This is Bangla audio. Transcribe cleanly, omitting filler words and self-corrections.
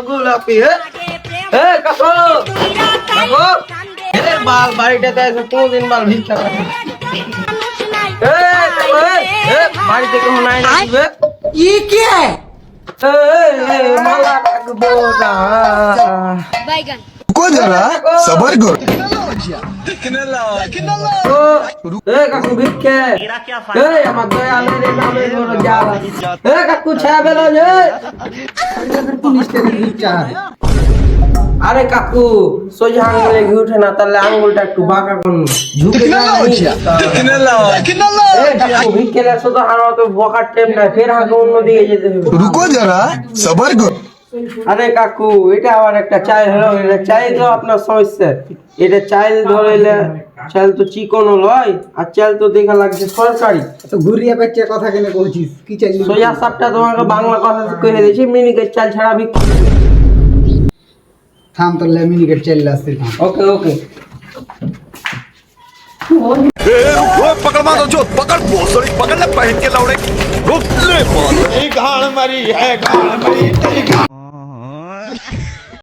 গোলাপি কাকু কাকু বাল বাড়িটাতে এসে কোনদিন বাল ভিক্ষা করে বাড়িতে কেউ নাই না ये क्या है? মালা রাখবো না रुको जरा सबर करो কাকু ভিক্ষে আমার দয়ালের নামে বড় জ্বালা কাকু ছায়া বেলা আরে কাকু সোজা আঙ্গুলে ঘি উঠে না তাহলে আঙ্গুলটা একটু বাঁকা করুন ঝুঁকে কাকু ভিক্ষে শুধু আমার তো বকার টাইম না ফের হাঁকে অন্যদিকে যেতে হবে रुको जरा सबर करो আরে কাকু এটা আবার একটা চাইল হলো এটা চাইল তো আপনার সমস্যা এটা চাইল ধরেলে চাইল তো চিকনও লয় আর চাইল তো দেখা লাগছে সরকারি তো ঘুরিয়ে পেঁচিয়ে কথা কেনে কইছিস কি চাইলি সোজা সাপটা তোমাকে বাংলা কথা কয়ে দিয়েছি মিনিকেট চাল ছাড়া বিক্রি থাম তো লেমিনিকেট চাইল আসছে ওকে ওকে पकड़ मारो जो पकड़ भोसड़ी पकड़ ले पहन के लौड़े रुक ले गाड़ मरी है गाड़ मरी